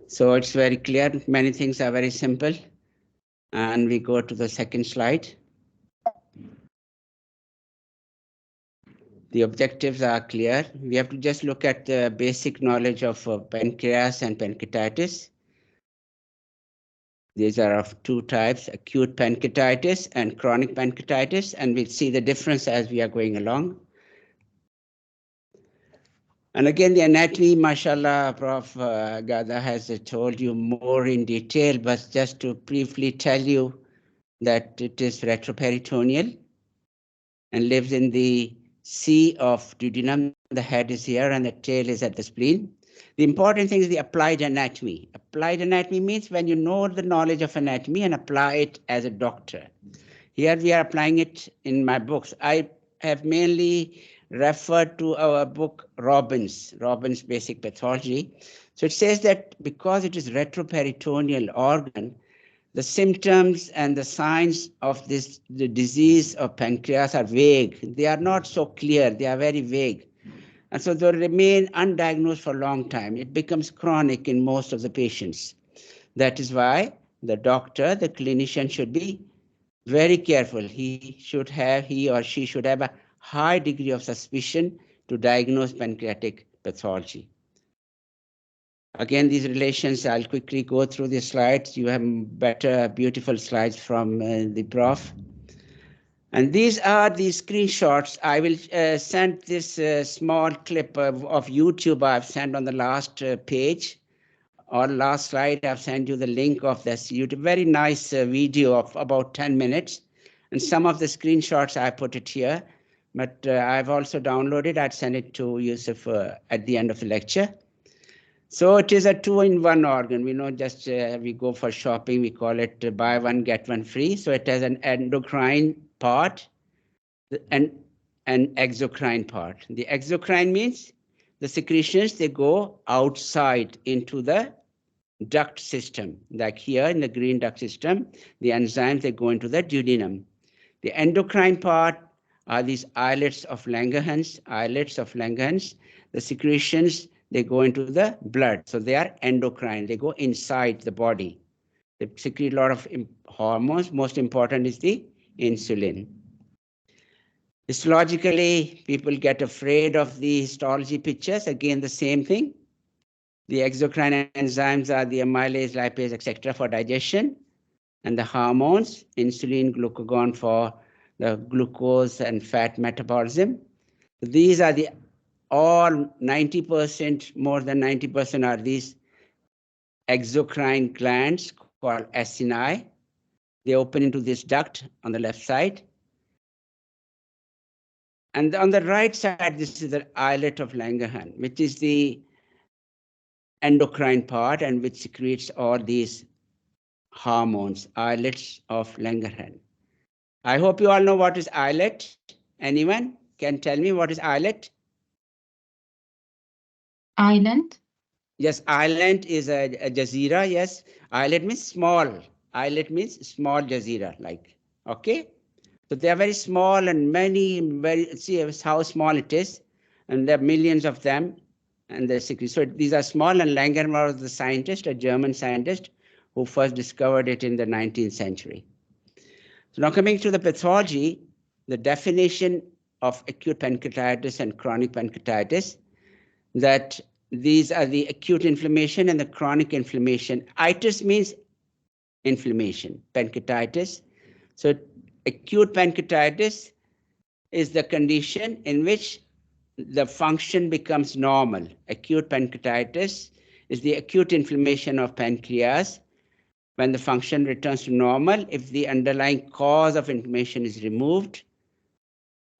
So it's very clear. Many things are very simple. And we go to the second slide. The objectives are clear. We have to just look at the basic knowledge of pancreas and pancreatitis. These are of two types, acute pancreatitis and chronic pancreatitis, and we'll see the difference as we are going along. And again, the anatomy, mashallah, Prof. Gada has told you more in detail, but just to briefly tell you that it is retroperitoneal and lives in the sea of duodenum. The head is here and the tail is at the spleen. The important thing is the applied anatomy. Applied anatomy means when you know the knowledge of anatomy and apply it as a doctor. Here we are applying it in my books. I have mainly referred to our book Robbins' Basic Pathology. So it says that because it is retroperitoneal organ, the symptoms and the signs of the disease of pancreas are vague. They are not so clear. They are very vague. And so they remain undiagnosed for a long time. It becomes chronic in most of the patients. That is why the doctor, the clinician should be very careful. He or she should have a high degree of suspicion to diagnose pancreatic pathology. Again, these relations, I'll quickly go through the slides. You have better, beautiful slides from the prof. And these are the screenshots. I will send this small clip of YouTube I've sent on the last page or last slide. I've sent you the link of this YouTube. Very nice video of about 10 minutes. And some of the screenshots, I put it here. But I've also downloaded. I'd send it to Yusuf at the end of the lecture. So it is a 2-in-1 organ. We know just we go for shopping, we call it buy one, get one free. So it has an endocrine part and an exocrine part. The exocrine means the secretions, they go outside into the duct system. Like here in the green duct system, the enzymes, they go into the duodenum. The endocrine part are these islets of Langerhans. The secretions, they go into the blood. So they are endocrine. They go inside the body. They secrete a lot of hormones. Most important is the insulin. Histologically, people get afraid of the histology pictures. Again, the same thing. The exocrine enzymes are the amylase, lipase, etc. for digestion. And the hormones, insulin, glucagon for the glucose and fat metabolism. These are the all 90%, more than 90% are these exocrine glands called acini. They open into this duct on the left side. And on the right side, this is the islet of Langerhans, which is the endocrine part and which secretes all these hormones, islets of Langerhans. I hope you all know what is islet. Anyone can tell me what is islet? Island? Yes, island is a jazeera. Yes, islet means small. Islet means small jazeera, like, okay? So they are very small and see how small it is. And there are millions of them. And they're secret. So these are small, and Langerhans was the scientist, a German scientist, who first discovered it in the 19th century. So now coming to the pathology, the definition of acute pancreatitis and chronic pancreatitis, that these are the acute inflammation and the chronic inflammation. Itis means inflammation, pancreatitis. So acute pancreatitis is the condition in which the function becomes normal. Acute pancreatitis is the acute inflammation of pancreas when the function returns to normal if the underlying cause of inflammation is removed.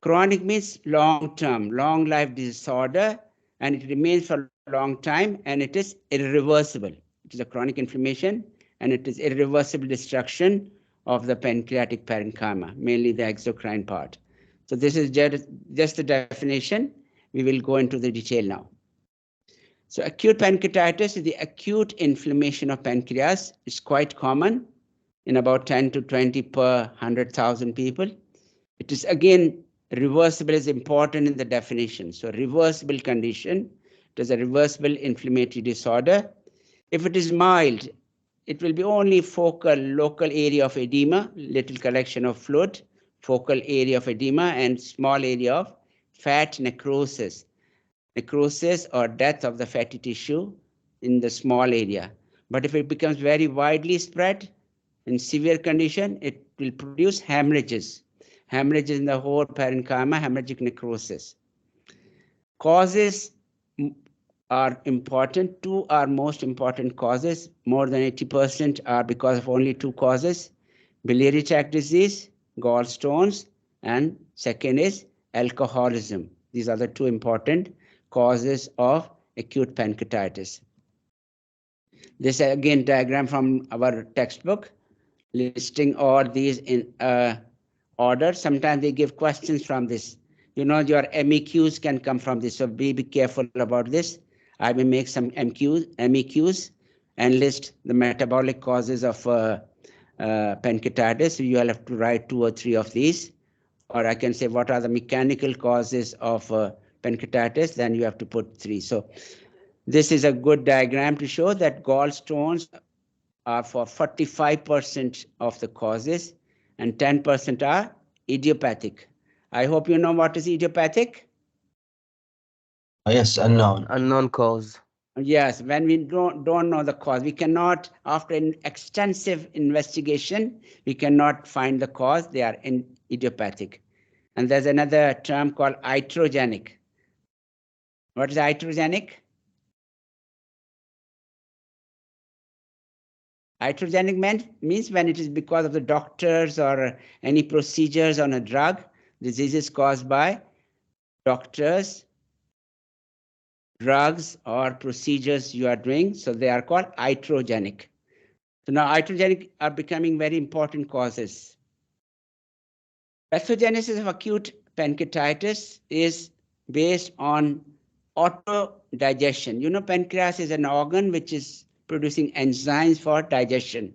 Chronic means long-term, long-life disorder, and it remains for a long time, and it is irreversible. It is a chronic inflammation, and it is irreversible destruction of the pancreatic parenchyma, mainly the exocrine part. So this is just the definition. We will go into the detail now. So acute pancreatitis is the acute inflammation of pancreas. It's quite common in about 10 to 20 per 100,000 people. It is again reversible is important in the definition. So reversible condition. It is a reversible inflammatory disorder. If it is mild, it will be only focal, local area of edema, little collection of fluid, focal area of edema, and small area of fat necrosis. Necrosis or death of the fatty tissue in the small area. But if it becomes very widely spread, in severe condition, it will produce hemorrhages. Hemorrhages in the whole parenchyma, hemorrhagic necrosis. Causes are important. Two are most important causes. More than 80% are because of only two causes: biliary tract disease, gallstones, and second is alcoholism. These are the two important causes of acute pancreatitis. This again diagram from our textbook, listing all these in order. Sometimes they give questions from this. You know, your MEQs can come from this, so be careful about this. I will make some MEQs and list the metabolic causes of pancreatitis. You will have to write 2 or 3 of these. Or I can say what are the mechanical causes of pancreatitis, then you have to put 3. So this is a good diagram to show that gallstones are for 45% of the causes and 10% are idiopathic. I hope you know what is idiopathic. Yes, unknown. Unknown cause. Yes, when we don't know the cause, we cannot, after an extensive investigation, we cannot find the cause. They are idiopathic. And there's another term called iatrogenic. What is iatrogenic? Iatrogenic means when it is because of the doctors or any procedures on a drug. Disease is caused by doctors, drugs, or procedures you are doing. So they are called iatrogenic. So now iatrogenic are becoming very important causes. Pathogenesis of acute pancreatitis is based on autodigestion. You know, pancreas is an organ which is producing enzymes for digestion.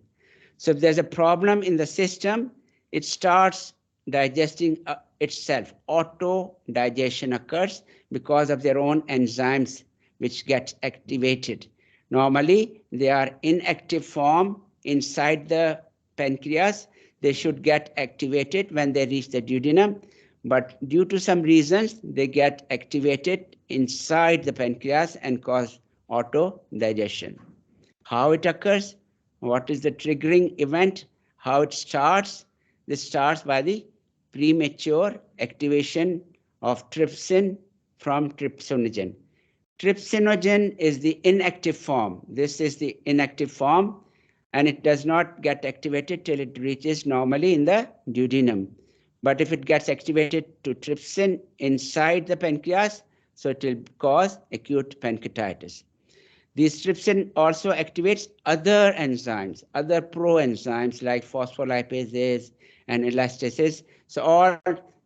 So if there's a problem in the system, it starts digesting itself. Auto-digestion occurs because of their own enzymes which get activated. Normally, they are inactive form inside the pancreas. They should get activated when they reach the duodenum. But due to some reasons, they get activated inside the pancreas and cause auto-digestion. How it occurs, what is the triggering event, how it starts. This starts by the premature activation of trypsin from trypsinogen. Trypsinogen is the inactive form. This is the inactive form, and it does not get activated till it reaches normally in the duodenum. But if it gets activated to trypsin inside the pancreas, so it will cause acute pancreatitis. This trypsin also activates other enzymes, other proenzymes like phospholipases and elastases. So all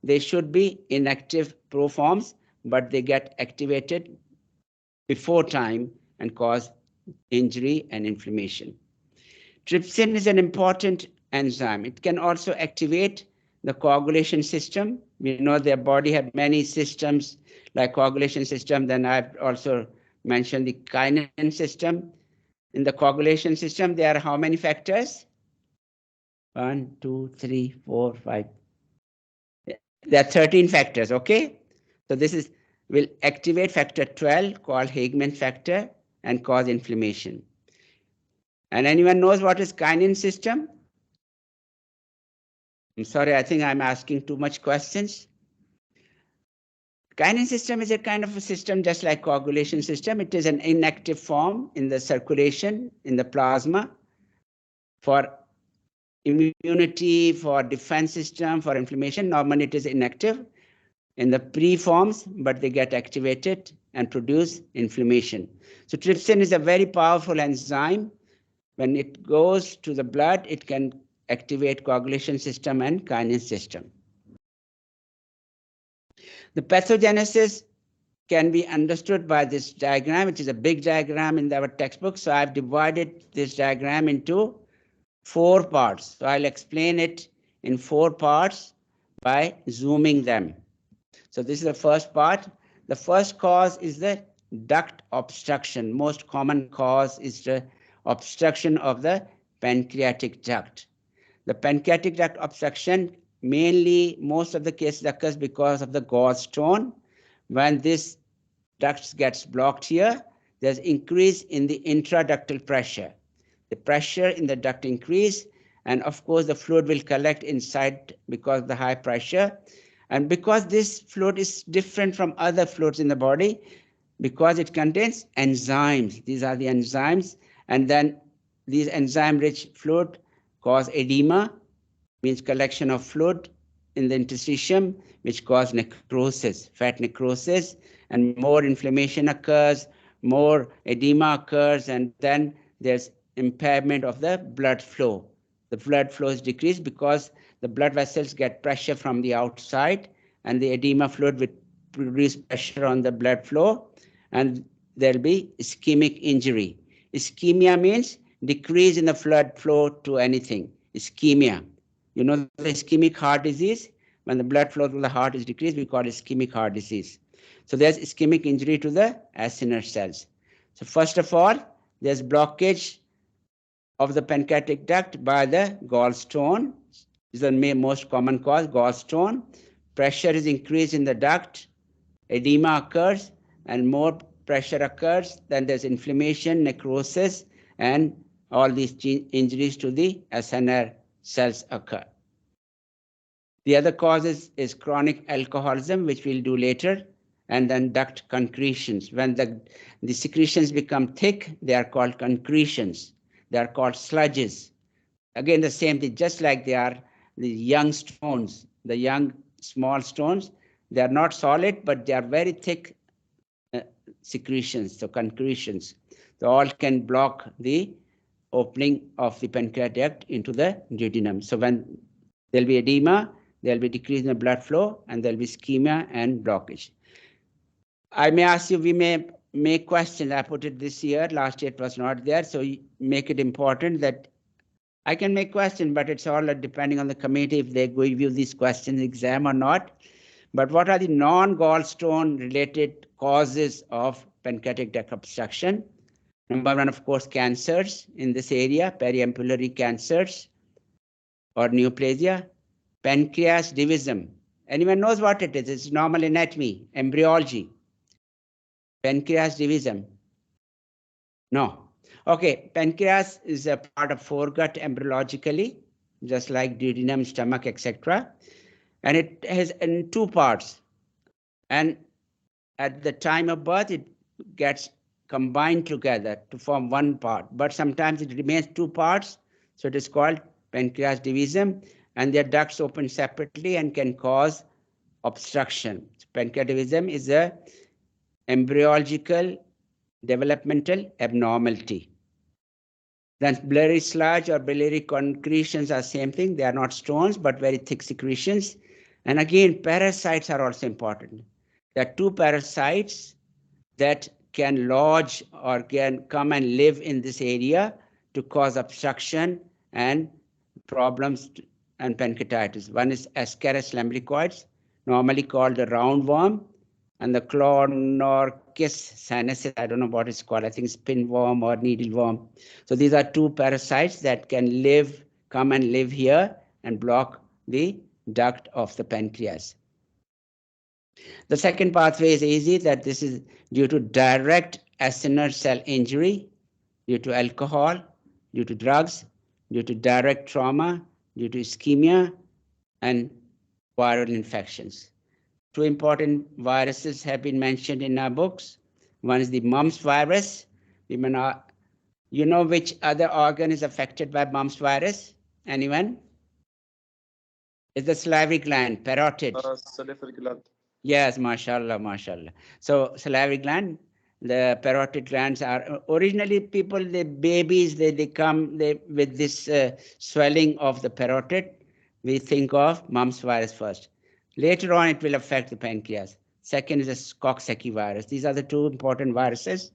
they should be inactive proforms, but they get activated before time and cause injury and inflammation. Trypsin is an important enzyme. It can also activate the coagulation system. We know their body had many systems like coagulation system. Then I've also mentioned the kinin system. In the coagulation system, there are how many factors? 1, 2, 3, 4, 5. There are 13 factors, okay? So this will activate factor 12 called Hagman factor and cause inflammation. And anyone knows what is kinin system? I'm sorry, I think I'm asking too much questions. Kinin system is a kind of a system just like coagulation system. It is an inactive form in the circulation, in the plasma, for immunity, for defense system, for inflammation. Normally it is inactive in the preforms, but they get activated and produce inflammation. So trypsin is a very powerful enzyme. When it goes to the blood, it can activate coagulation system and kinin system. The pathogenesis can be understood by this diagram, which is a big diagram in our textbook. So I've divided this diagram into 4 parts. So I'll explain it in 4 parts by zooming them. So this is the first part. The first cause is the duct obstruction. Most common cause is the obstruction of the pancreatic duct. The pancreatic duct obstruction, mainly most of the cases occurs because of the gallstone. When this duct gets blocked here, there's increase in the intraductal pressure. The pressure in the duct increase, and of course the fluid will collect inside because of the high pressure. And because this fluid is different from other fluids in the body, because it contains enzymes, these are the enzymes, and then these enzyme-rich fluid cause edema, means collection of fluid in the interstitium, which cause necrosis, fat necrosis, and more inflammation occurs, more edema occurs, and then there's impairment of the blood flow. The blood flow is decreased because the blood vessels get pressure from the outside, and the edema fluid will produce pressure on the blood flow, and there'll be ischemic injury. Ischemia means decrease in the blood flow to anything. Ischemia. You know the ischemic heart disease? When the blood flow to the heart is decreased, we call it ischemic heart disease. So there's ischemic injury to the acinar cells. So first of all, there's blockage of the pancreatic duct by the gallstone. This is the most common cause, gallstone. Pressure is increased in the duct, edema occurs, and more pressure occurs, then there's inflammation, necrosis, and all these injuries to the acinar cells occur. The other causes is chronic alcoholism, which we'll do later, and then duct concretions. When the secretions become thick, they are called concretions. They are called sludges. Again, the same thing, just like they are the young stones, the young small stones, they are not solid, but they are very thick secretions, so concretions. So all can block the opening of the pancreatic duct into the duodenum. So when there'll be edema, there'll be decrease in the blood flow, and there'll be ischemia and blockage. I may ask you, we may make questions. I put it this year, last year it was not there, so make it important that I can make questions, but it's all depending on the committee if they give you these questions exam or not. But what are the non-gallstone related causes of pancreatic duct obstruction? Number one, of course, cancers in this area, periampullary cancers or neoplasia. Pancreas divisum. Anyone knows what it is? It's normal anatomy, embryology. Pancreas divisum. No. Okay, pancreas is a part of foregut embryologically, just like duodenum, stomach, etc. And it has in two parts. And at the time of birth, it gets combined together to form one part. But sometimes it remains two parts, so it is called pancreas divisum, and their ducts open separately and can cause obstruction. Pancreas divisum is a embryological developmental abnormality. Then biliary sludge or biliary concretions are same thing. They are not stones, but very thick secretions. And again, parasites are also important. There are two parasites that can lodge or can come and live in this area to cause obstruction and problems and pancreatitis. One is Ascaris lumbricoides, normally called the roundworm, and the Clonorchis sinensis, I don't know what it's called, I think it's pinworm or needleworm. So these are two parasites that can come and live here and block the duct of the pancreas. The second pathway is easy, that this is due to direct acinar cell injury, due to alcohol, due to drugs, due to direct trauma, due to ischemia, and viral infections. Two important viruses have been mentioned in our books. One is the mumps virus. You know which other organ is affected by mumps virus? Anyone? It's the salivary gland, parotid. Salivary gland. Yes, mashallah, mashallah. So salivary gland, the parotid glands are originally people, the babies, they come with this swelling of the parotid. We think of mumps virus first. Later on, it will affect the pancreas. Second is a Coxsackie virus. These are the two important viruses.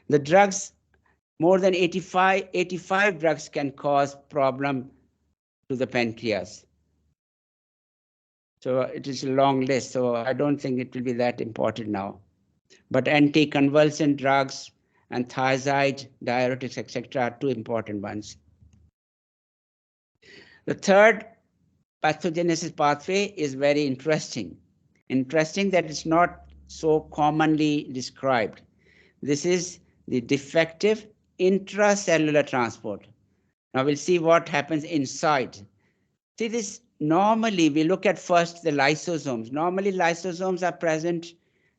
The drugs, more than 85 drugs can cause problem to the pancreas. So it is a long list, so I don't think it will be that important now. But anticonvulsant drugs and thiazide, diuretics, etc. are two important ones. The third pathogenesis pathway is very interesting. Interesting that it's not so commonly described. This is the defective intracellular transport. Now we'll see what happens inside. See this, normally we look at first the lysosomes. Normally lysosomes are present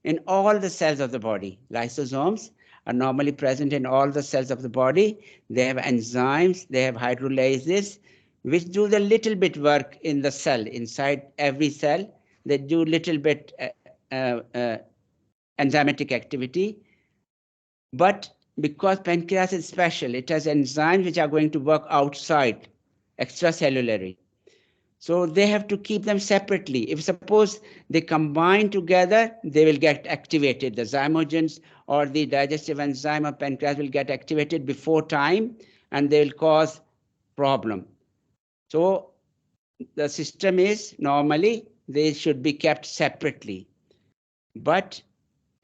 in all the cells of the body. Lysosomes are normally present in all the cells of the body. They have enzymes, they have hydrolases, which do the little bit work in the cell. Inside every cell, they do little bit enzymatic activity. But because pancreas is special, it has enzymes which are going to work outside, extracellularly. So they have to keep them separately. If suppose they combine together, they will get activated. The zymogens or the digestive enzyme of pancreas will get activated before time, and they will cause problem. So the system is normally they should be kept separately. But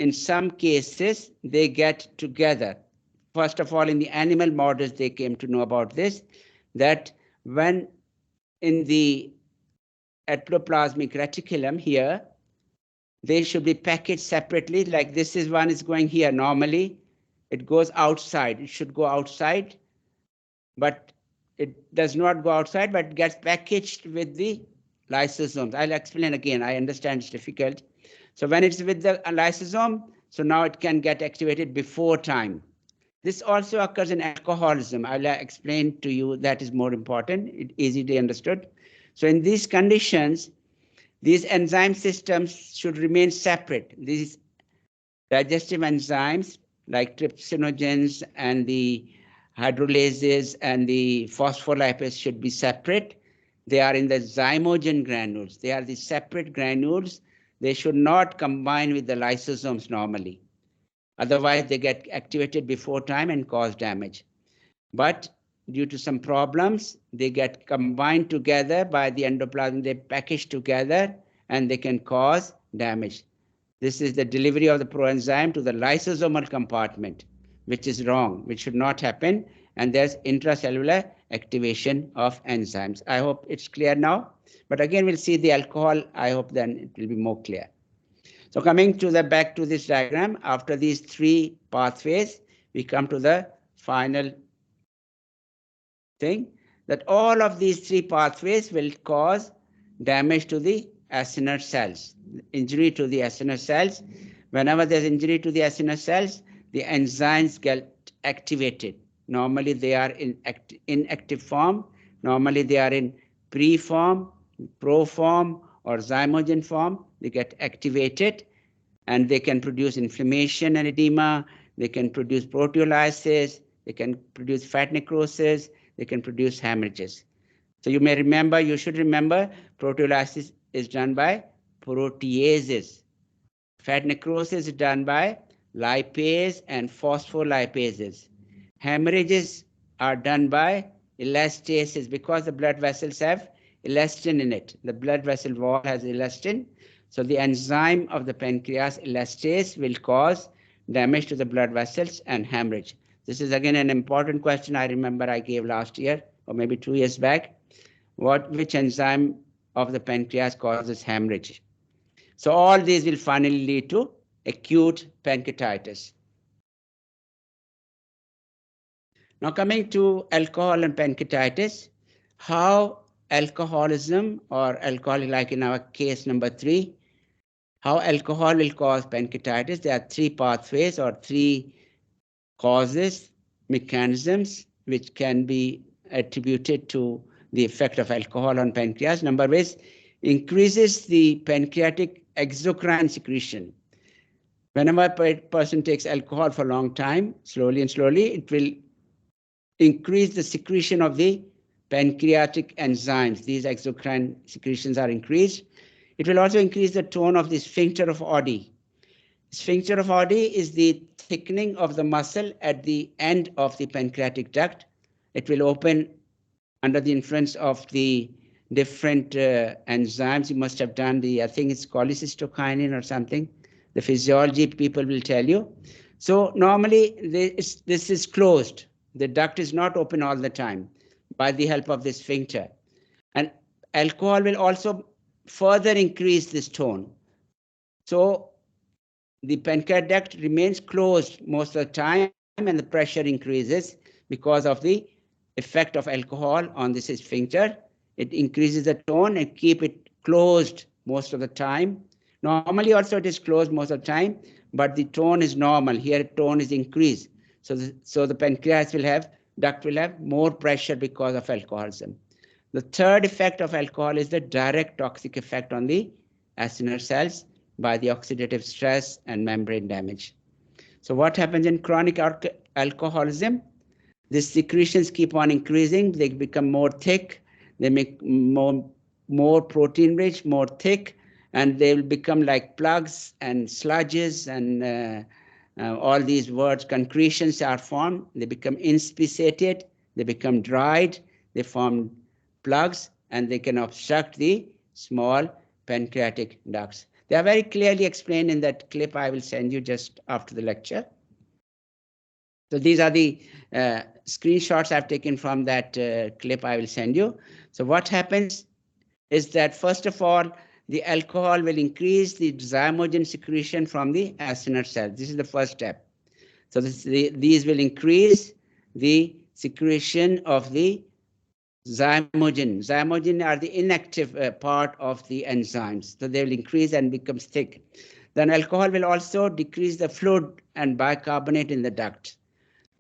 in some cases, they get together. First of all, in the animal models, they came to know about this, that when in the ectoplasmic reticulum here, they should be packaged separately. Like this is one is going here. Normally, it goes outside. It should go outside, but it does not go outside, but gets packaged with the lysosomes. I'll explain again. I understand it's difficult. So when it's with the lysosome, so now it can get activated before time. This also occurs in alcoholism. I'll explain to you, that is more important, it's easily understood. So in these conditions, these enzyme systems should remain separate. These digestive enzymes like trypsinogens and the hydrolases and the phospholipase should be separate. They are in the zymogen granules. They are the separate granules. They should not combine with the lysosomes normally. Otherwise, they get activated before time and cause damage. But due to some problems, they get combined together by the endoplasm. They package together and they can cause damage. This is the delivery of the proenzyme to the lysosomal compartment, which is wrong, which should not happen. And there's intracellular activation of enzymes. I hope it's clear now. But again, we'll see the alcohol. I hope then it will be more clear. So coming to the back to this diagram, after these three pathways, we come to the final thing, that all of these three pathways will cause damage to the acinar cells, injury to the acinar cells. Whenever there's injury to the acinar cells, the enzymes get activated. Normally they are in inactive form. Normally they are in pre-form, pro-form, or zymogen form. They get activated and they can produce inflammation and edema. They can produce proteolysis. They can produce fat necrosis. They can produce hemorrhages. So you may remember, you should remember, proteolysis is done by proteases. Fat necrosis is done by lipase and phospholipases. Hemorrhages are done by elastases, because the blood vessels have elastin in it. The blood vessel wall has elastin. So the enzyme of the pancreas, elastase, will cause damage to the blood vessels and hemorrhage. This is again an important question I remember I gave last year or maybe 2 years back. Which enzyme of the pancreas causes hemorrhage? So all these will finally lead to acute pancreatitis. Now coming to alcohol and pancreatitis, how alcoholism, or alcohol like in our case number 3, how alcohol will cause pancreatitis. There are 3 pathways or 3 causes, mechanisms which can be attributed to the effect of alcohol on pancreas. Number is increases the pancreatic exocrine secretion. Whenever a person takes alcohol for a long time, slowly and slowly, it will increase the secretion of the pancreatic enzymes. These exocrine secretions are increased. It will also increase the tone of the sphincter of Oddi. Sphincter of Oddi is the thickening of the muscle at the end of the pancreatic duct. It will open under the influence of the different enzymes. You must have done the, I think it's cholecystokinin or something. The physiology people will tell you. So normally this is closed. The duct is not open all the time by the help of this sphincter. And alcohol will also further increase this tone. So the pancreatic duct remains closed most of the time and the pressure increases because of the effect of alcohol on this sphincter. It increases the tone and keep it closed most of the time. Normally also it is closed most of the time, but the tone is normal. Here tone is increased. So the pancreas will have, duct will have more pressure because of alcoholism. The third effect of alcohol is the direct toxic effect on the acinar cells by the oxidative stress and membrane damage. So what happens in chronic alcoholism? The secretions keep on increasing. They become more thick. They make more protein rich, more thick, and they will become like plugs and sludges, and all these words, concretions are formed. They become inspissated. They become dried. They form plugs, and they can obstruct the small pancreatic ducts. They are very clearly explained in that clip I will send you just after the lecture. So these are the screenshots I've taken from that clip I will send you. So what happens is that, first of all, the alcohol will increase the zymogen secretion from the acinar cells. This is the first step. So these will increase the secretion of the zymogen. Zymogen are the inactive part of the enzymes. So they will increase and become thick. Then alcohol will also decrease the fluid and bicarbonate in the duct.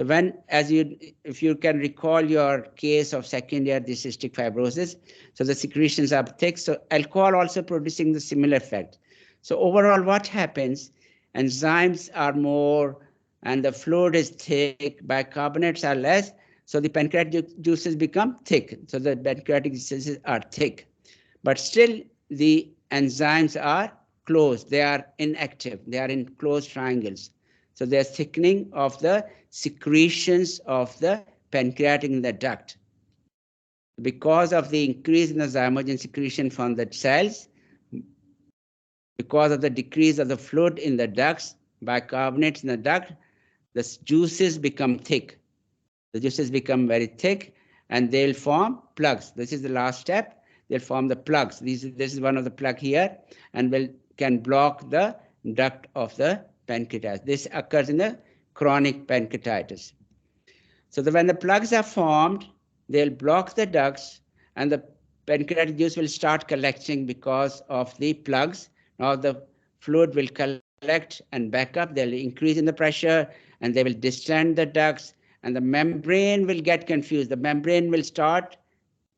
So if you can recall your case of second year the cystic fibrosis, so the secretions are thick. So alcohol also producing the similar effect. So overall, what happens? Enzymes are more, and the fluid is thick. Bicarbonates are less. So the pancreatic juices become thick. So the pancreatic juices are thick, but still the enzymes are closed. They are inactive. They are in closed triangles. So they are thickening of the secretions of the pancreatic in the duct. Because of the increase in the zymogen secretion from the cells, because of the decrease of the fluid in the ducts, bicarbonates in the duct, the juices become thick. The juices become very thick, and they'll form plugs. This is the last step. They'll form the plugs. This is one of the plug here, and can block the duct of the pancreatitis. This occurs in the chronic pancreatitis. So when the plugs are formed, they'll block the ducts, and the pancreatic juice will start collecting because of the plugs. Now the fluid will collect and back up. They'll increase in the pressure, and they will distend the ducts, and the membrane will get confused. The membrane will start,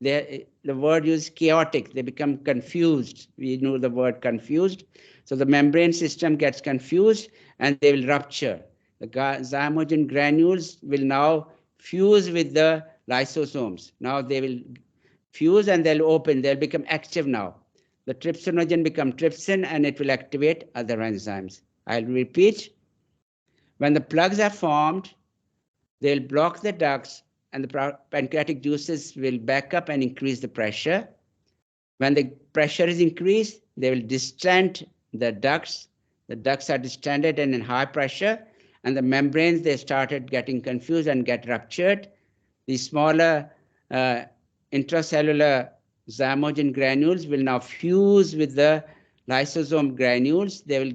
the word used chaotic. They become confused. We know the word confused. So the membrane system gets confused, and they will rupture. The zymogen granules will now fuse with the lysosomes. Now they will fuse and they'll open. They'll become active now. The trypsinogen become trypsin, and it will activate other enzymes. I'll repeat. When the plugs are formed, they'll block the ducts, and the pancreatic juices will back up and increase the pressure. When the pressure is increased, they will distend the ducts. The ducts are distended and in high pressure, and the membranes, they started getting confused and get ruptured. The smaller intracellular zymogen granules will now fuse with the lysosome granules. They will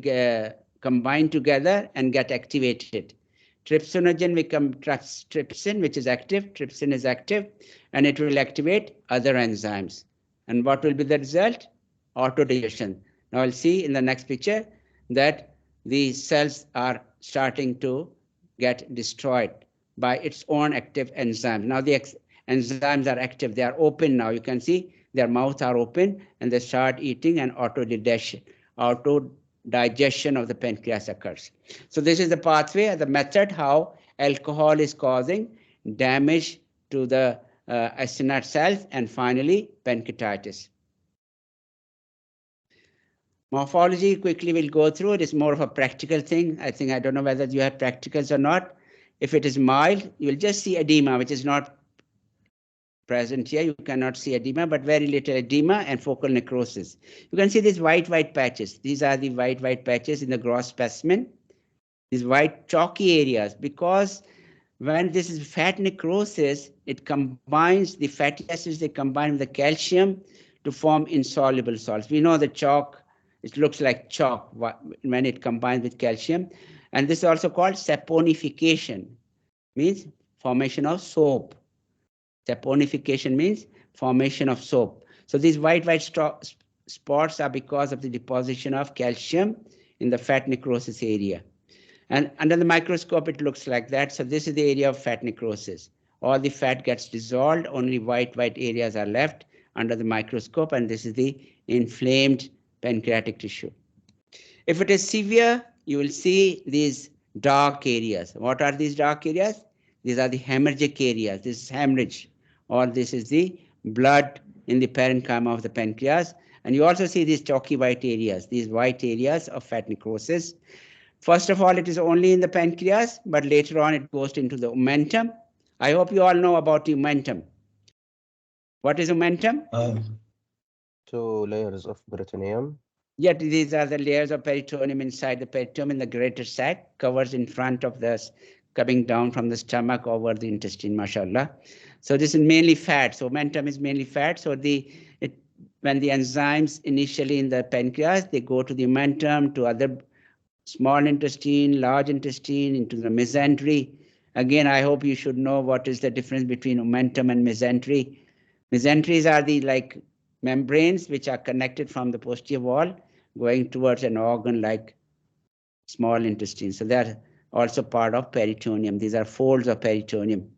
combine together and get activated. Trypsinogen become trypsin, which is active. Trypsin is active, and it will activate other enzymes. And what will be the result? Autodigestion. Now I'll see in the next picture that the cells are starting to get destroyed by its own active enzymes. Now the enzymes are active. They are open now. You can see their mouths are open, and they start eating, and autodigestion of the pancreas occurs. So this is the pathway, the method how alcohol is causing damage to the acinar cells, and finally pancreatitis. Morphology, quickly we'll go through. It is more of a practical thing. I don't know whether you have practicals or not. If it is mild, you will just see edema, which is not present here. You cannot see edema, but very little edema and focal necrosis. You can see these white patches. These are the white patches in the gross specimen. These white chalky areas, because when this is fat necrosis, it combines the fatty acids, they combine with the calcium to form insoluble salts. We know the chalk, it looks like chalk when it combines with calcium. And this is also called saponification, means formation of soap. Saponification means formation of soap. So these white spots are because of the deposition of calcium in the fat necrosis area. And under the microscope, it looks like that. So this is the area of fat necrosis. All the fat gets dissolved, only white areas are left under the microscope, and this is the inflamed pancreatic tissue. If it is severe, you will see these dark areas. What are these dark areas? These are the hemorrhagic areas. This is hemorrhage, or this is the blood in the parenchyma of the pancreas. And you also see these chalky white areas, these white areas of fat necrosis. First of all, it is only in the pancreas, but later on it goes into the omentum. I hope you all know about the omentum. What is omentum? Two layers of peritoneum. Yet these are the layers of peritoneum inside the peritoneum in the greater sac, covers in front of the, coming down from the stomach over the intestine, mashallah. So this is mainly fat. So omentum is mainly fat. So when the enzymes initially in the pancreas, they go to the omentum, to other small intestine, large intestine, into the mesentery. Again, I hope you should know what is the difference between omentum and mesentery. Mesenteries are the like membranes which are connected from the posterior wall going towards an organ like small intestine. So they're also part of peritoneum. These are folds of peritoneum.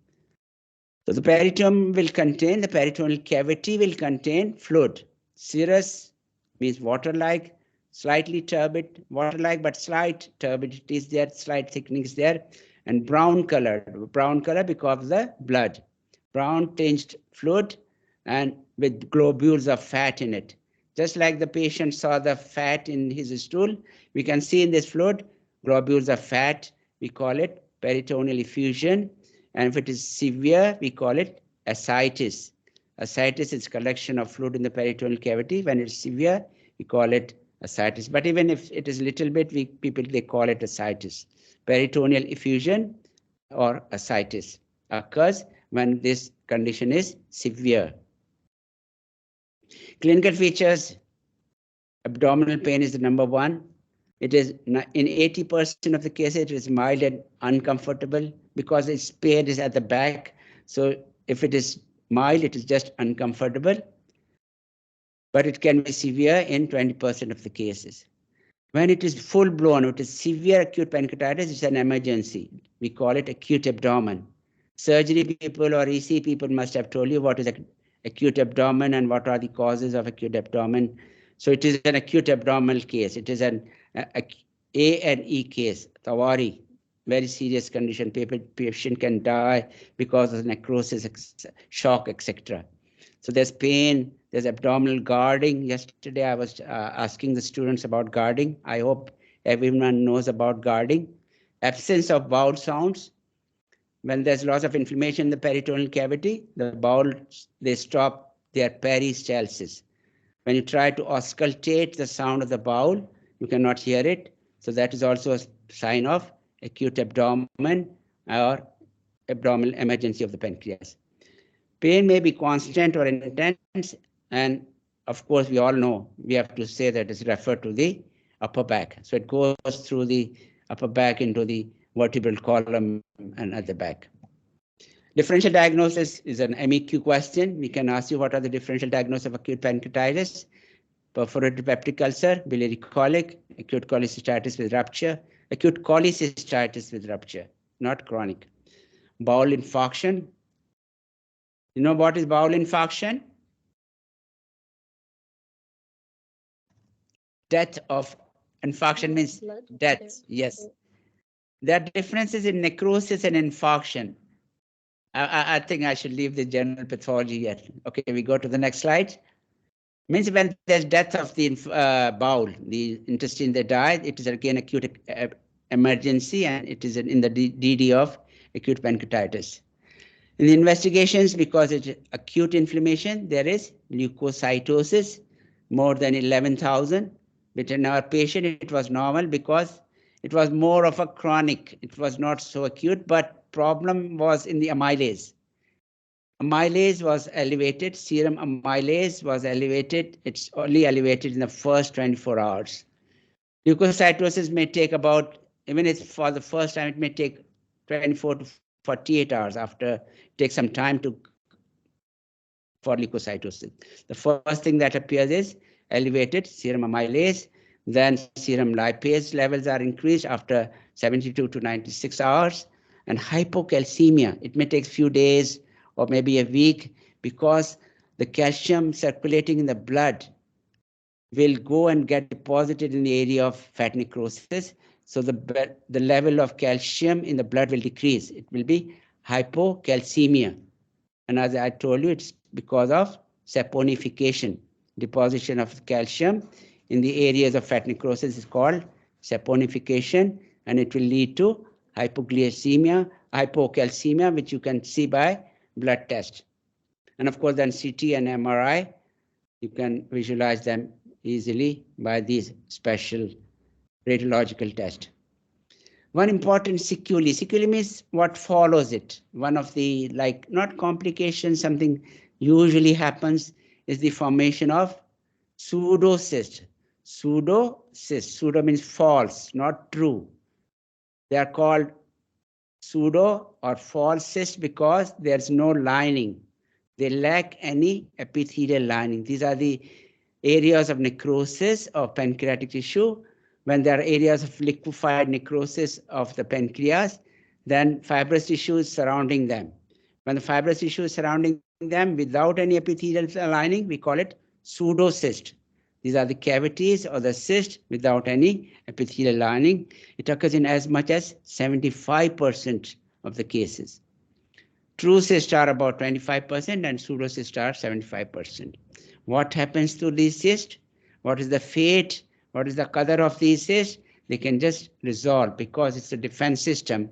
So the peritoneum will contain, the peritoneal cavity will contain fluid. Serous means water-like, slightly turbid, water-like, but slight turbidity is there, slight thickening is there, and brown color because of the blood. Brown tinged fluid and with globules of fat in it. Just like the patient saw the fat in his stool, we can see in this fluid globules of fat. We call it peritoneal effusion. And if it is severe, we call it ascites. Ascites is collection of fluid in the peritoneal cavity. When it's severe, we call it ascites. But even if it is little bit, they call it ascites. Peritoneal effusion or ascites occurs when this condition is severe. Clinical features, abdominal pain is the number one. It is in 80% of the cases, it is mild and uncomfortable because its pain is at the back. So if it is mild, it is just uncomfortable. But it can be severe in 20% of the cases. When it is full blown, it is severe acute pancreatitis, it's an emergency. We call it acute abdomen. Surgery people or EC people must have told you what is acute abdomen and what are the causes of acute abdomen. So it is an acute abdominal case. It is an A and E case, Tawari, very serious condition. Patient can die because of necrosis, shock, etc. So there's pain, there's abdominal guarding. Yesterday I was asking the students about guarding. I hope everyone knows about guarding. Absence of bowel sounds. When there's loss of inflammation in the peritoneal cavity, the bowels, they stop their peristalsis. When you try to auscultate the sound of the bowel, you cannot hear it. So that is also a sign of acute abdomen or abdominal emergency of the pancreas. Pain may be constant or intense, and of course, we all know we have to say that it's referred to the upper back. So it goes through the upper back into the vertebral column and at the back. Differential diagnosis is an MEQ question. We can ask you what are the differential diagnosis of acute pancreatitis, perforated peptic ulcer, biliary colic, acute cholecystitis with rupture, acute cholecystitis with rupture, not chronic. Bowel infarction. You know what is bowel infarction? Death of infarction means death. Yes. There are differences in necrosis and infarction. I think I should leave the general pathology yet. Okay, we go to the next slide. Means when there's death of the bowel, the intestine they died, it is again acute emergency, and it is in the DD of acute pancreatitis. In the investigations, because it's acute inflammation, there is leukocytosis, more than 11,000. But in our patient, it was normal because it was more of a chronic. It was not so acute, but problem was in the amylase. Amylase was elevated, serum amylase was elevated. It's only elevated in the first 24 hours. Leukocytosis may take about, even if for the first time, it may take 24 to 48 hours after, take some time to for leukocytosis. The first thing that appears is elevated serum amylase, then serum lipase levels are increased after 72 to 96 hours, and hypocalcemia. It may take a few days or maybe a week because the calcium circulating in the blood will go and get deposited in the area of fat necrosis. So the level of calcium in the blood will decrease. It will be hypocalcemia. And as I told you, it's because of saponification. Deposition of calcium in the areas of fat necrosis is called saponification, and it will lead to hypoglycemia, hypocalcemia, which you can see by blood test. And of course, then CT and MRI, you can visualize them easily by these special radiological tests. One important sequelae. Sequelae means what follows it. One of the, like, not complications, something usually happens is the formation of pseudocyst. Pseudocyst. Pseudo means false, not true. They are called pseudo or false cysts because there's no lining. They lack any epithelial lining. These are the areas of necrosis of pancreatic tissue. When there are areas of liquefied necrosis of the pancreas, then fibrous tissue is surrounding them. When the fibrous tissue is surrounding them without any epithelial lining, we call it pseudocyst. These are the cavities or the cyst without any epithelial lining. It occurs in as much as 75% of the cases. True cysts are about 25% and pseudocysts are 75%. What happens to these cysts? What is the fate? What is the color of these cysts? They can just resolve because it's a defense system.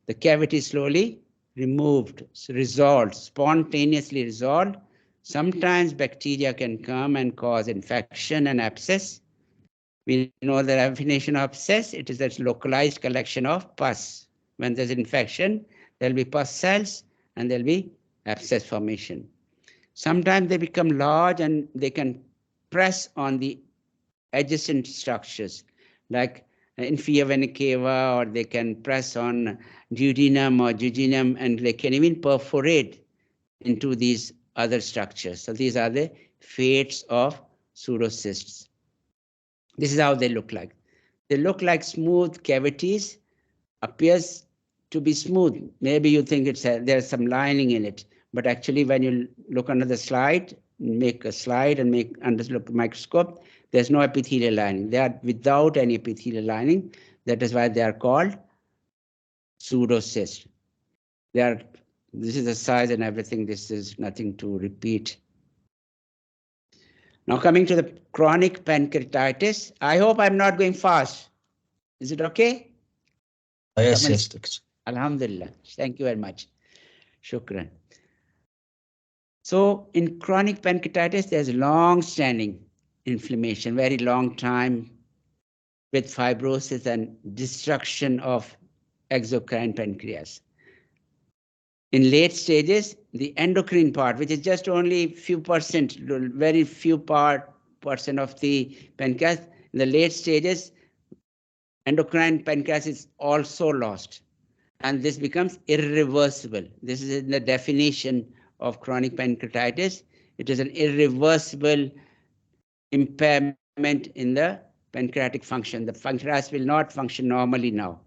The cavity is slowly removed, resolved, spontaneously resolved. Sometimes bacteria can come and cause infection and abscess. We know the definition of abscess. It is a localized collection of pus. When there's infection, there'll be pus cells and there'll be abscess formation. Sometimes they become large and they can press on the adjacent structures like inferior vena cava, or they can press on duodenum or jejunum, and they can even perforate into these other structures. So these are the fates of pseudocysts. This is how they look like. They look like smooth cavities, appears to be smooth. Maybe you think there's some lining in it, but actually when you look under the slide, make a slide and make under the microscope, there's no epithelial lining. They are without any epithelial lining. That is why they are called pseudocysts. This is the size and everything. This is nothing to repeat. Now coming to the chronic pancreatitis. I hope I'm not going fast. Is it okay? Yes, yes, Doctor. Alhamdulillah. Thank you very much. Shukran. So in chronic pancreatitis, there's long-standing inflammation, very long time, with fibrosis and destruction of exocrine pancreas. In late stages, the endocrine part, which is just only few percent, very few percent of the pancreas, in the late stages, endocrine pancreas is also lost. And this becomes irreversible. This is in the definition of chronic pancreatitis. It is an irreversible impairment in the pancreatic function. The pancreas will not function normally now.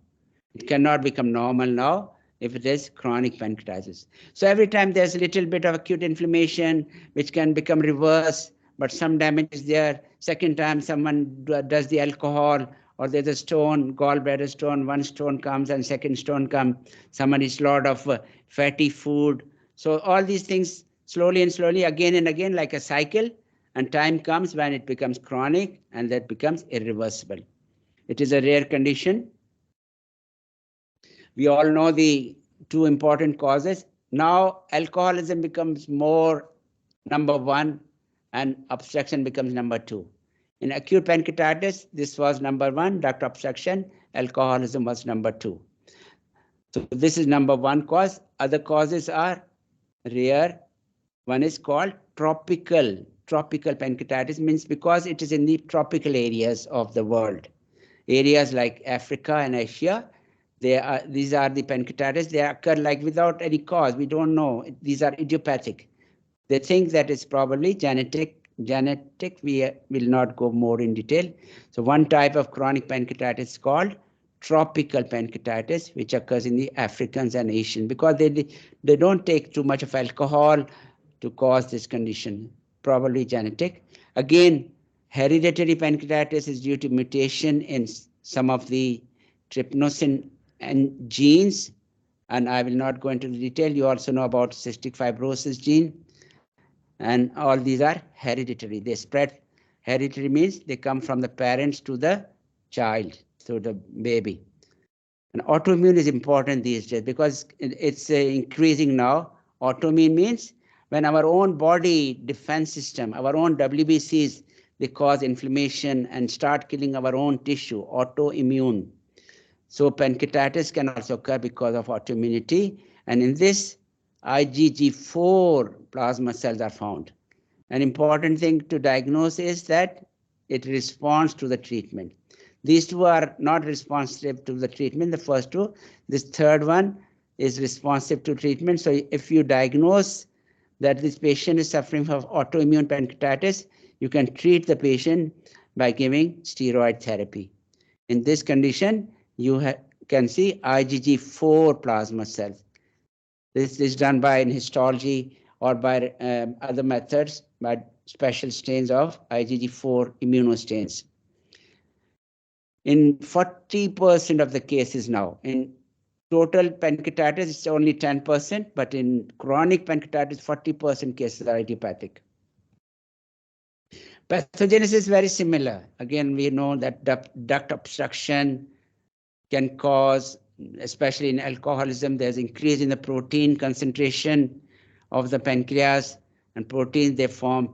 It cannot become normal now if it is chronic pancreatitis. So every time there's a little bit of acute inflammation, which can become reversed, but some damage is there. Second time someone does the alcohol, or there's a stone, gallbladder stone, one stone comes and second stone comes. Someone eats a lot of fatty food. So all these things slowly and slowly, again and again, like a cycle, and time comes when it becomes chronic and that becomes irreversible. It is a rare condition. We all know the two important causes, Now alcoholism becomes more number one and obstruction becomes number two. In acute pancreatitis, this was number one, duct obstruction, alcoholism was number two. So this is number one cause. Other causes are rare. One is called tropical pancreatitis, means because it is in the tropical areas of the world. Areas like Africa and Asia, these are the pancreatitis. They occur like without any cause. We don't know. These are idiopathic. They think that it's probably genetic. We will not go more in detail. So one type of chronic pancreatitis is called tropical pancreatitis, which occurs in the Africans and Asian, because they don't take too much of alcohol to cause this condition, probably genetic. Again, hereditary pancreatitis is due to mutation in some of the trypnosin and genes, and I will not go into the detail. You also know about cystic fibrosis gene, and all these are hereditary. They spread. Hereditary means they come from the parents to the child, to the baby. And autoimmune is important these days because it's increasing now. Autoimmune means when our own body defense system, our own WBCs, they cause inflammation and start killing our own tissue, autoimmune. So pancreatitis can also occur because of autoimmunity. And in this, IgG4 plasma cells are found. An important thing to diagnose is that it responds to the treatment. These two are not responsive to the treatment, the first two. This third one is responsive to treatment. So if you diagnose that this patient is suffering from autoimmune pancreatitis, you can treat the patient by giving steroid therapy. In this condition, you can see IgG4 plasma cells. This is done by in histology or by other methods, by special stains of IgG4 immunostains. In 40% of the cases now, in total pancreatitis, it's only 10%, but in chronic pancreatitis, 40% cases are idiopathic. Pathogenesis is very similar. Again, we know that duct obstruction can cause, especially in alcoholism, there's increase in the protein concentration of the pancreas, and proteins, they form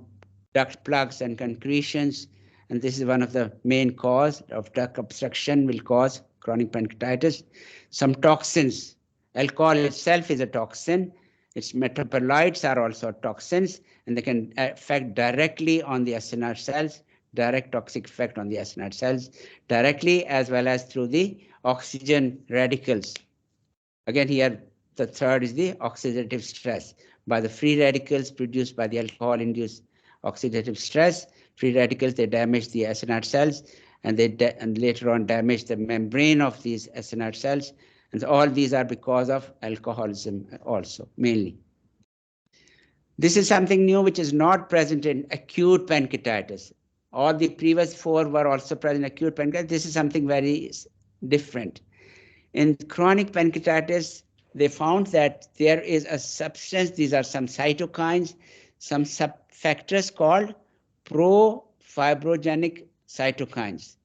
duct plugs and concretions, and this is one of the main cause of duct obstruction, will cause chronic pancreatitis. Some toxins, alcohol itself is a toxin, its metabolites are also toxins, and they can affect directly on the acinar cells, direct toxic effect on the acinar cells, directly as well as through the oxygen radicals. Again, here the third is the oxidative stress. By the free radicals produced by the alcohol-induced oxidative stress, free radicals, they damage the acinar cells, and they and later on damage the membrane of these acinar cells. And all these are because of alcoholism also, mainly. This is something new which is not present in acute pancreatitis. All the previous four were also present in acute pancreatitis. This is something very different. In chronic pancreatitis, they found that there is a substance, these are some cytokines, some subfactors called pro-fibrogenic cytokines.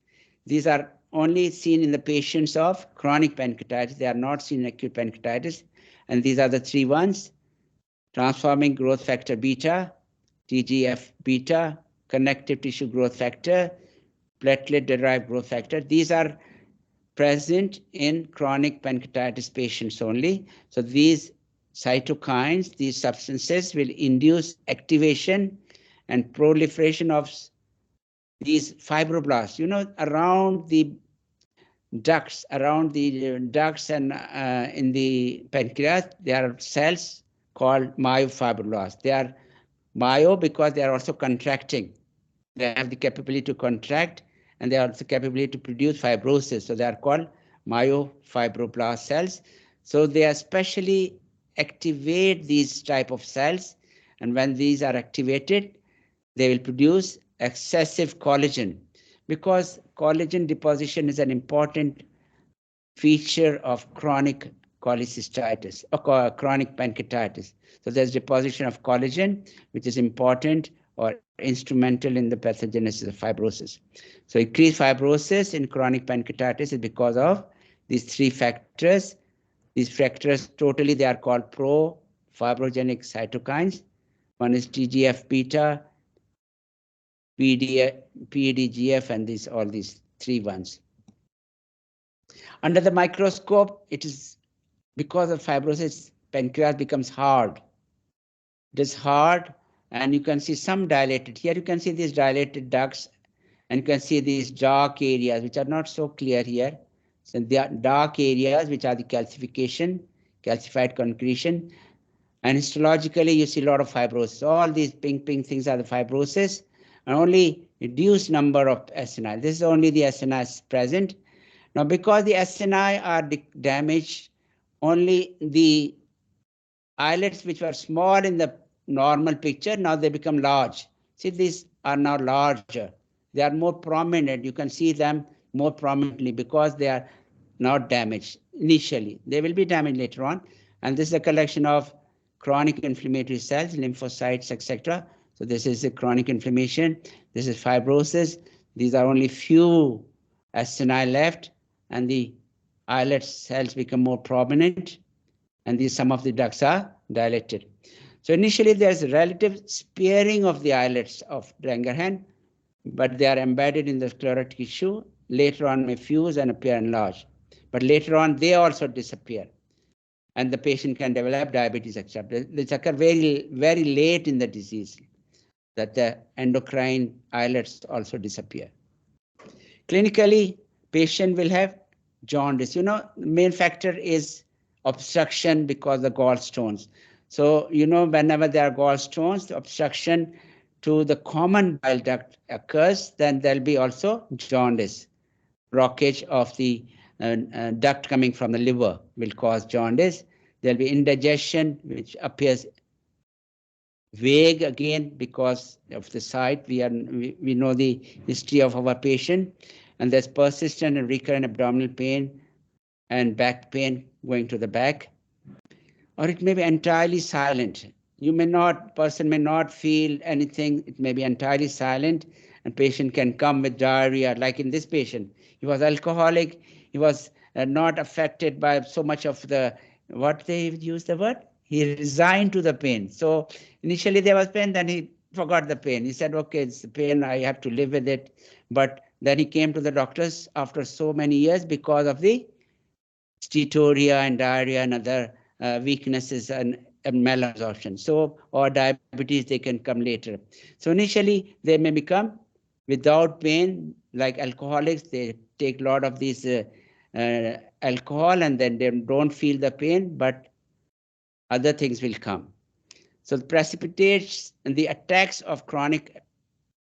These are only seen in the patients of chronic pancreatitis. They are not seen in acute pancreatitis. And these are the three ones: transforming growth factor beta, TGF beta, connective tissue growth factor, platelet-derived growth factor. These are present in chronic pancreatitis patients only. So these cytokines, these substances will induce activation and proliferation of these fibroblasts. You know, around the ducts and in the pancreas, there are cells called myofibroblasts. They are myo because they are also contracting. They have the capability to contract, and they have the capability to produce fibrosis. So they are called myofibroblast cells. So they especially activate these type of cells. And when these are activated, they will produce excessive collagen, because collagen deposition is an important feature of chronic cholecystitis or chronic pancreatitis. So there's deposition of collagen, which is important or instrumental in the pathogenesis of fibrosis. So increased fibrosis in chronic pancreatitis is because of these three factors. These factors totally, they are called pro, fibrogenic cytokines. One is TGF-beta, PDGF, and all these three ones. Under the microscope, it is because of fibrosis, pancreas becomes hard. It is hard, and you can see some dilated. Here you can see these dilated ducts, and you can see these dark areas, which are not so clear here. So they are dark areas, which are the calcification, calcified concretion. And histologically, you see a lot of fibrosis. All these pink things are the fibrosis, and only reduced number of acini. This is only the acini present. Now, because the acini are damaged, only the islets which were small in the normal picture, now they become large. See, these are now larger. They are more prominent. You can see them more prominently because they are not damaged initially. They will be damaged later on. And this is a collection of chronic inflammatory cells, lymphocytes, etc. So this is a chronic inflammation. This is fibrosis. These are only few acini left, and the islet cells become more prominent, and some of the ducts are dilated. So initially there's a relative sparing of the islets of Langerhans, but they are embedded in the sclerotic tissue. Later on may fuse and appear enlarged. But later on they also disappear, and the patient can develop diabetes, etc. This occurs very, very late in the disease, that the endocrine islets also disappear. Clinically, patient will have jaundice. You know, the main factor is obstruction because the gallstones. So, you know, whenever there are gallstones, the obstruction to the common bile duct occurs, then there'll be also jaundice. Blockage of the duct coming from the liver will cause jaundice. There'll be indigestion, which appears vague again because of the site. We know the history of our patient, and there's persistent and recurrent abdominal pain and back pain going to the back. Or it may be entirely silent. Person may not feel anything. It may be entirely silent, and patient can come with diarrhea. Like in this patient, he was alcoholic. He was not affected by so much of the, what they use the word? He resigned to the pain. So initially there was pain, then he forgot the pain. He said, okay, it's the pain, I have to live with it. But then he came to the doctors after so many years because of the steatorrhea and diarrhea and other weaknesses and malabsorption. So, or diabetes, they can come later. So initially they may become without pain, like alcoholics. They take a lot of these alcohol, and then they don't feel the pain, but other things will come. So the precipitates and the attacks of chronic,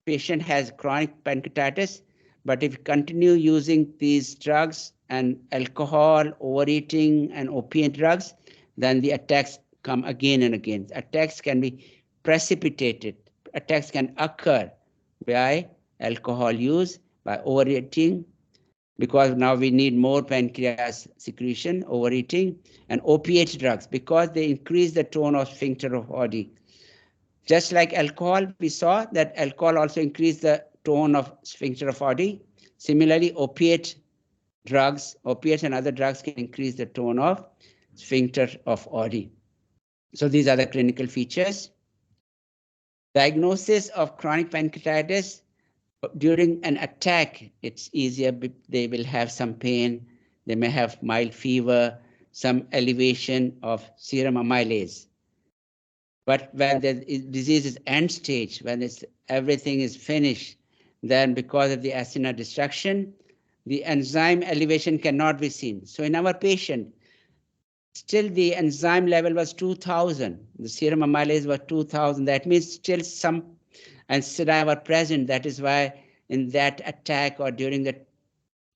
patient has chronic pancreatitis, but if you continue using these drugs and alcohol, overeating, and opiate drugs, then the attacks come again and again. Attacks can be precipitated. Attacks can occur by alcohol use, by overeating, because now we need more pancreas secretion, overeating, and opiate drugs because they increase the tone of sphincter of Oddi. Just like alcohol, we saw that alcohol also increased the tone of sphincter of Oddi. Similarly, opiates and other drugs can increase the tone of sphincter of Oddi. So these are the clinical features. Diagnosis of chronic pancreatitis. During an attack, it's easier. They will have some pain. They may have mild fever, some elevation of serum amylase. But when the disease is end stage, when everything is finished, then because of the acini destruction, the enzyme elevation cannot be seen. So in our patient, still the enzyme level was 2000. The serum amylase was 2000. That means still some acini were present. That is why in that attack or during the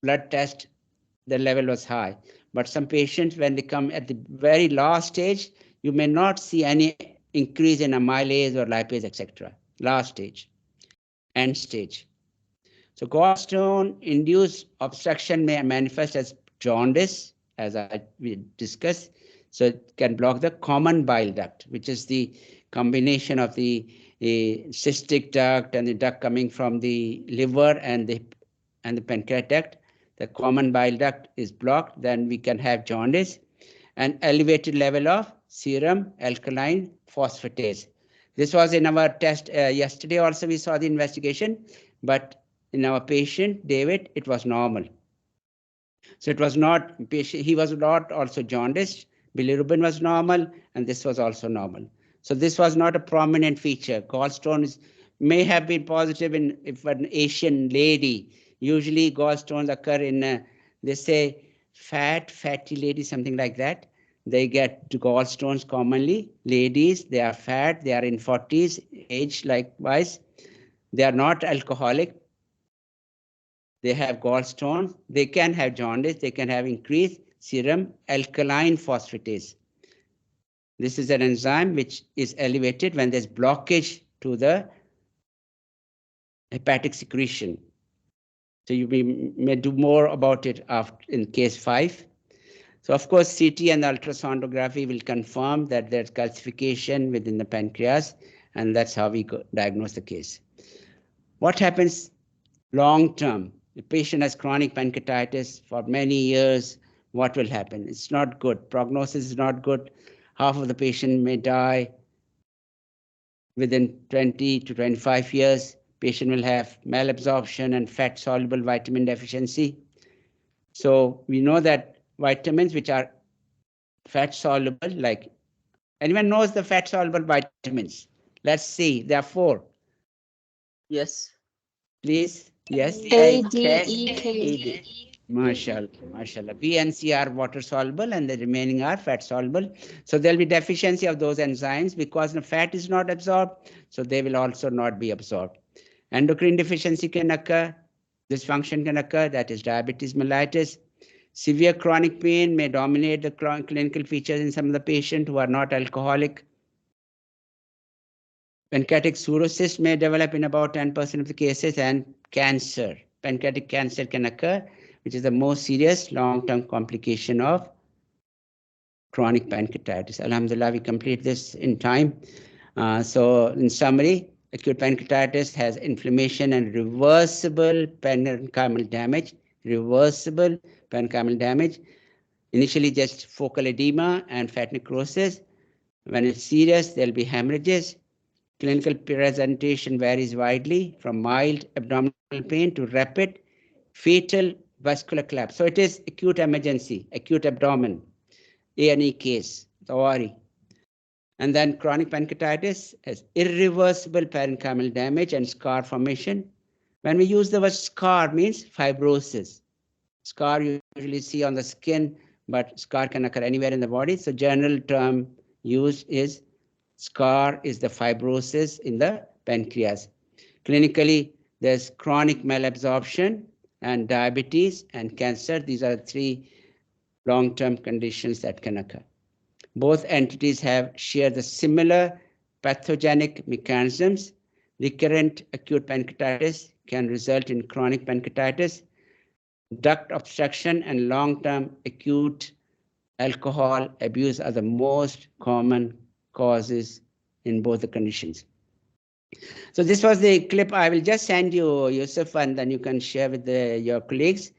blood test, the level was high. But some patients, when they come at the very last stage, you may not see any increase in amylase or lipase, etc. Last stage, end stage. So gallstone-induced obstruction may manifest as jaundice, as we discussed. So it can block the common bile duct, which is the combination of the cystic duct and the duct coming from the liver and the pancreatic duct. The common bile duct is blocked, then we can have jaundice and elevated level of serum alkaline phosphatase. This was in our test yesterday also we saw the investigation, but in our patient, David, it was normal. So it was not, he was not also jaundiced, bilirubin was normal, and this was also normal. So this was not a prominent feature. Gallstones may have been positive in if an Asian lady. Usually gallstones occur in, they say, fatty ladies, something like that. They get gallstones commonly. Ladies, they are fat, they are in 40s, age likewise. They are not alcoholic. They have gallstones. They can have jaundice. They can have increased serum alkaline phosphatase. This is an enzyme which is elevated when there's blockage to the hepatic secretion. So you may do more about it after, in case 5. So of course, CT and ultrasonography will confirm that there's calcification within the pancreas, and that's how we diagnose the case. What happens long term? The patient has chronic pancreatitis for many years. What will happen? It's not good. Prognosis is not good. Half of the patient may die within 20 to 25 years. Patient will have malabsorption and fat soluble vitamin deficiency. So we know that vitamins which are fat soluble, like anyone knows the fat soluble vitamins? Let's see. There are 4. Yes. Please. Yes. A, D, E, K. Mashallah, mashallah. B and C are water soluble and the remaining are fat soluble. So there'll be deficiency of those enzymes because the fat is not absorbed, so they will also not be absorbed. Endocrine deficiency can occur, dysfunction can occur, that is diabetes mellitus. Severe chronic pain may dominate the clinical features in some of the patients who are not alcoholic. Pancreatic cirrhosis may develop in about 10% of the cases, and cancer. Pancreatic cancer can occur, which is the most serious long-term complication of chronic pancreatitis. Alhamdulillah, we complete this in time. So in summary, acute pancreatitis has inflammation and reversible parenchymal damage. Reversible parenchymal damage. Initially just focal edema and fat necrosis. When it's serious, there'll be hemorrhages. Clinical presentation varies widely from mild abdominal pain to rapid fatal vascular collapse. So it is acute emergency, acute abdomen, A&E case, Tawari. And then chronic pancreatitis has irreversible parenchymal damage and scar formation. When we use the word scar, means fibrosis. Scar you usually see on the skin, but scar can occur anywhere in the body. So general term used is scar is the fibrosis in the pancreas. Clinically, there's chronic malabsorption and diabetes and cancer. These are 3 long-term conditions that can occur. Both entities share the similar pathogenic mechanisms. Recurrent acute pancreatitis can result in chronic pancreatitis. Duct obstruction and long-term acute alcohol abuse are the most common causes in both the conditions. So this was the clip. I will just send you, Yusuf, and then you can share with your colleagues.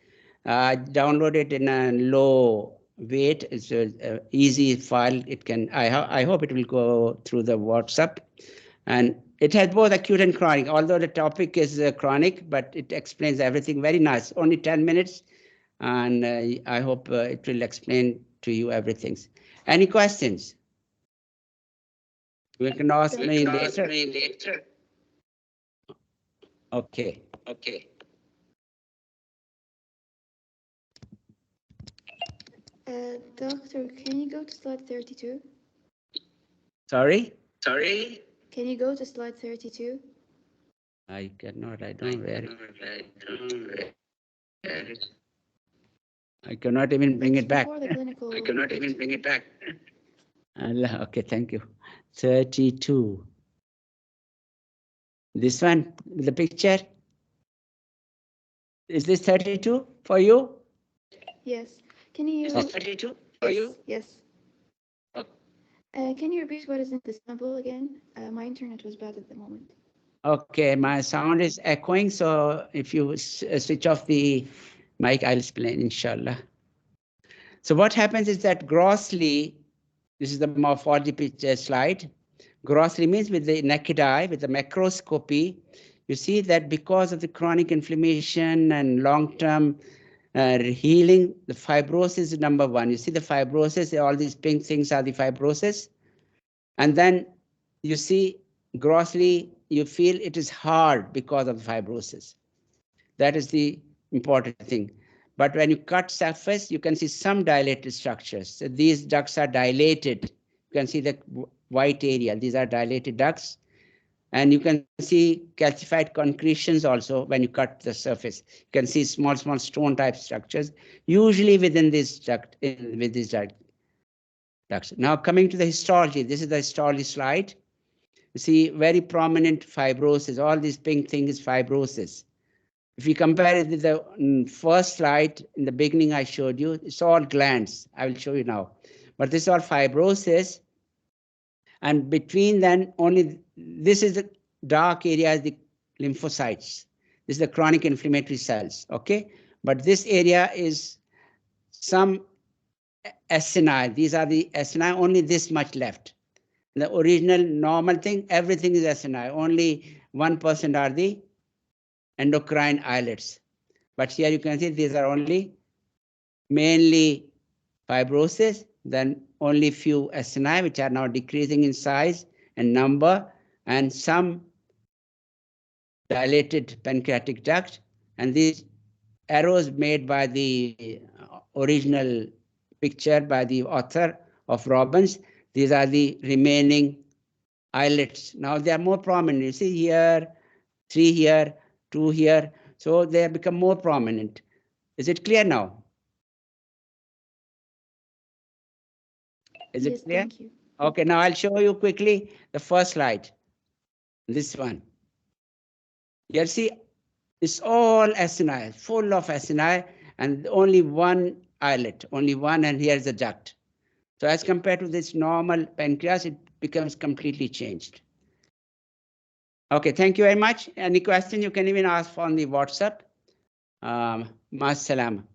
Download it in a low weight. It's an easy file. It can. I hope it will go through the WhatsApp, and it has both acute and chronic. Although the topic is chronic, but it explains everything very nice. Only 10 minutes, and I hope it will explain to you everything. Any questions? You can ask me later. Okay. Doctor, can you go to slide 32? Sorry? Can you go to slide 32? I cannot. I don't wear it. I cannot even bring it back. Before the clinical Allah, okay, thank you. 32. This one, the picture. Is this 32 for you? Yes. Can you? Is this 32 for you? Yes. Can you repeat what is in the sample again? My internet was bad at the moment. Okay, my sound is echoing, so if you switch off the mic, I'll explain, inshallah. So what happens is that grossly, This is the morphology picture slide. Grossly means with the naked eye, with the macroscopy, you see that because of the chronic inflammation and long-term healing, the fibrosis is number one. You see the fibrosis, all these pink things are the fibrosis. And then you see grossly, you feel it is hard because of the fibrosis. That is the important thing. But when you cut surface, you can see some dilated structures. So these ducts are dilated. You can see the white area. These are dilated ducts. And you can see calcified concretions also when you cut the surface. You can see small stone type structures, usually within this duct, with these ducts. Now coming to the histology, this is the histology slide. You see very prominent fibrosis. All these pink thing is fibrosis. If you compare it with the first slide in the beginning I showed you, it's all glands. I will show you now. But this is all fibrosis. And between then only, this is the dark area is the lymphocytes. This is the chronic inflammatory cells, okay? But this area is some acini. These are the acini, only this much left. The original normal thing, everything is acini. Only 1% are the endocrine islets. But here you can see these are only mainly fibrosis, then only few acini which are now decreasing in size and number, and some dilated pancreatic duct. And these arrows made by the original picture by the author of Robbins, these are the remaining islets. Now they are more prominent. You see here, 3 here, 2 here. So they have become more prominent. Is it clear now? Is Yes, it clear? thank you. Okay, now I'll show you quickly the first slide. This one. You see, it's all acini, full of acini, and only one islet, only one, and here's the duct. So as compared to this normal pancreas, it becomes completely changed. Okay, thank you very much. Any question you can even ask on the WhatsApp. Mas salam.